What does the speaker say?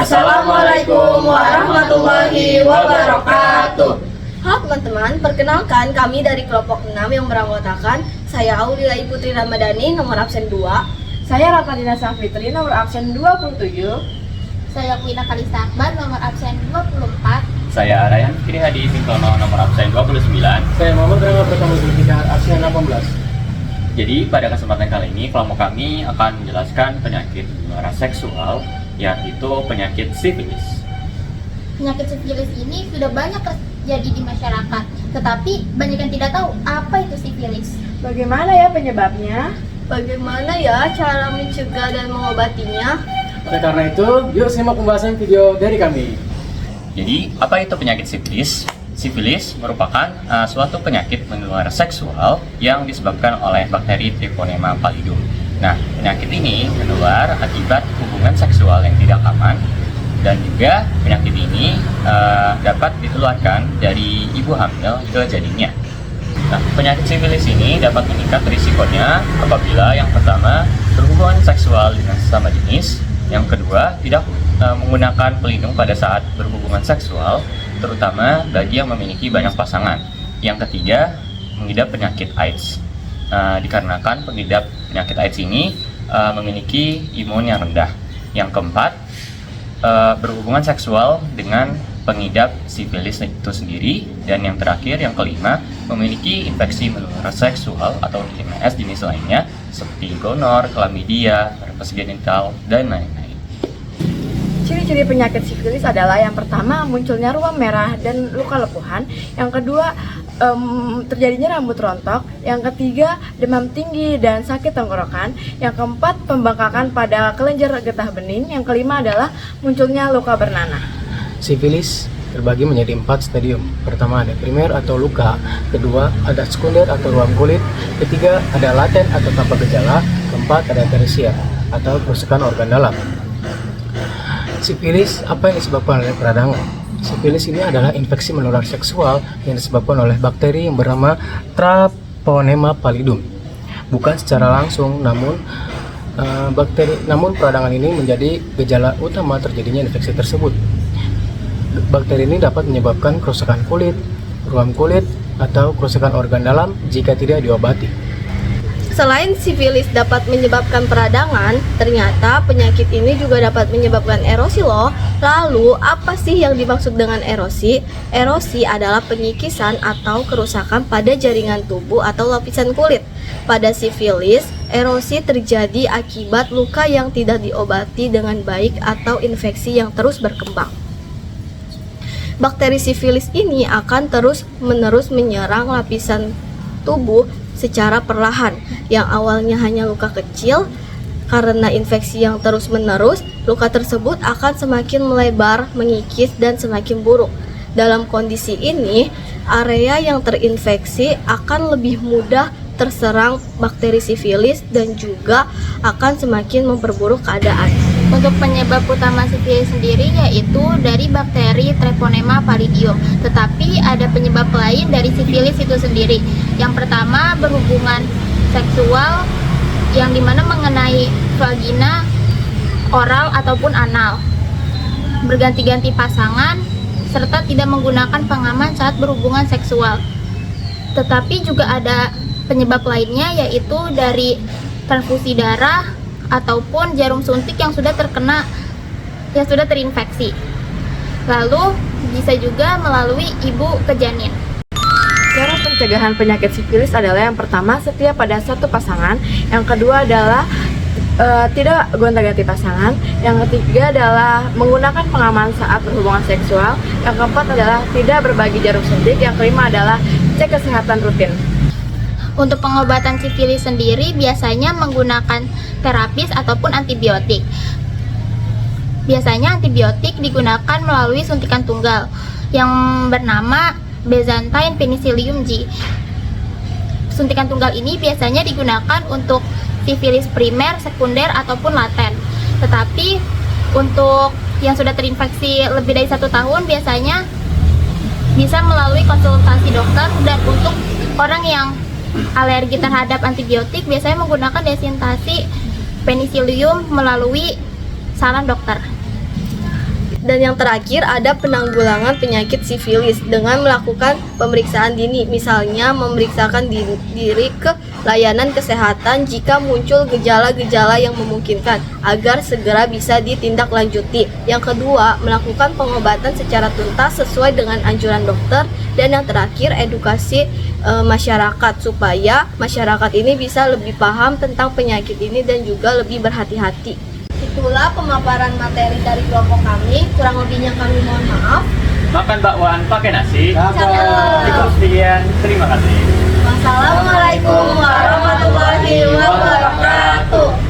Assalamualaikum warahmatullahi wabarakatuh. Halo teman-teman, perkenalkan kami dari kelompok 6 yang beranggotakan saya Aulilai Putri Ramadhani nomor absen 2. Saya Ramadina Safitri nomor absen 27. Saya Wina Kalista Akbar nomor absen 24. Saya Rayhan Fikri Hadi Singtono nomor absen 29. Saya Muhammad Rangga Pratama Zulfikar absen 18. Jadi pada kesempatan kali ini kelompok kami akan menjelaskan penyakit menular seksual, yaitu penyakit sifilis. Penyakit sifilis ini sudah banyak terjadi di masyarakat, tetapi banyak yang tidak tahu apa itu sifilis. Bagaimana ya penyebabnya? Bagaimana ya cara mencegah dan mengobatinya? Oleh karena itu, yuk simak pembahasan video dari kami. Jadi apa itu penyakit sifilis? Sifilis merupakan suatu penyakit menular seksual yang disebabkan oleh bakteri Treponema pallidum. Nah, penyakit ini menular akibat hubungan seksual yang tidak aman, dan juga penyakit ini dapat ditularkan dari ibu hamil ke janinnya. Nah, penyakit sifilis ini dapat meningkat risikonya apabila yang pertama berhubungan seksual dengan sesama jenis, yang kedua tidak menggunakan pelindung pada saat berhubungan seksual, terutama bagi yang memiliki banyak pasangan. Yang ketiga, mengidap penyakit AIDS. Dikarenakan pengidap penyakit AIDS ini memiliki imun yang rendah. Yang keempat, berhubungan seksual dengan pengidap sifilis itu sendiri. Dan yang terakhir, yang kelima, memiliki infeksi menular seksual atau IMS jenis lainnya seperti gonor, chlamydia, herpes genital, dan lain-lain. Ciri-ciri penyakit sifilis adalah yang pertama munculnya ruam merah dan luka lepuhan, yang kedua terjadinya rambut rontok, yang ketiga demam tinggi dan sakit tenggorokan, yang keempat pembengkakan pada kelenjar getah bening, yang kelima adalah munculnya luka bernanah. Sifilis terbagi menjadi 4 stadium. Pertama ada primer atau luka, kedua ada sekunder atau ruam kulit, ketiga ada laten atau tanpa gejala, keempat ada tersier atau kerusakan organ dalam. Sifilis apa yang disebabkan oleh peradangan? Sifilis ini adalah infeksi menular seksual yang disebabkan oleh bakteri yang bernama Treponema pallidum. Bukan secara langsung, namun peradangan ini menjadi gejala utama terjadinya infeksi tersebut. Bakteri ini dapat menyebabkan kerusakan kulit, ruam kulit, atau kerusakan organ dalam jika tidak diobati. Selain sifilis dapat menyebabkan peradangan, ternyata penyakit ini juga dapat menyebabkan erosi loh. Lalu, apa sih yang dimaksud dengan erosi? Erosi adalah penyikisan atau kerusakan pada jaringan tubuh atau lapisan kulit. Pada sifilis, erosi terjadi akibat luka yang tidak diobati dengan baik atau infeksi yang terus berkembang. Bakteri sifilis ini akan terus-menerus menyerang lapisan tubuh secara perlahan. Yang awalnya hanya luka kecil, karena infeksi yang terus-menerus, luka tersebut akan semakin melebar, mengikis, dan semakin buruk. Dalam kondisi ini, area yang terinfeksi akan lebih mudah terserang bakteri sifilis dan juga akan semakin memperburuk keadaan. Untuk penyebab utama sifilis sendiri yaitu dari bakteri Treponema pallidum, tetapi ada penyebab lain dari sifilis itu sendiri. Yang pertama, berhubungan seksual yang dimana mengenai vagina, oral ataupun anal, berganti-ganti pasangan, serta tidak menggunakan pengaman saat berhubungan seksual. Tetapi juga ada penyebab lainnya yaitu dari transfusi darah ataupun jarum suntik yang sudah terinfeksi. Lalu bisa juga melalui ibu ke janin. Cara pencegahan penyakit sifilis adalah yang pertama setia pada satu pasangan, yang kedua adalah tidak gonta-ganti pasangan, yang ketiga adalah menggunakan pengaman saat berhubungan seksual, yang keempat adalah tidak berbagi jarum suntik, yang kelima adalah cek kesehatan rutin. Untuk pengobatan sifilis sendiri biasanya menggunakan terapis ataupun antibiotik. Biasanya antibiotik digunakan melalui suntikan tunggal yang bernama Byzantine Penicillium G. Suntikan tunggal ini biasanya digunakan untuk sifilis primer, sekunder, ataupun laten. Tetapi untuk yang sudah terinfeksi lebih dari 1 tahun biasanya bisa melalui konsultasi dokter, dan untuk orang yang alergi terhadap antibiotik biasanya menggunakan desinfeksi penicillium melalui saran dokter. Dan yang terakhir ada penanggulangan penyakit sifilis dengan melakukan pemeriksaan dini, misalnya memeriksakan diri ke layanan kesehatan jika muncul gejala-gejala yang memungkinkan agar segera bisa ditindaklanjuti. Yang kedua, melakukan pengobatan secara tuntas sesuai dengan anjuran dokter. Dan yang terakhir, edukasi masyarakat supaya masyarakat ini bisa lebih paham tentang penyakit ini dan juga lebih berhati-hati. Itulah pemaparan materi dari kelompok kami. Kurang lebihnya kami mohon maaf. Makan bakwan pakai nasi. Cakep. Cukup sekian. Terima kasih. Wassalamualaikum warahmatullahi wabarakatuh.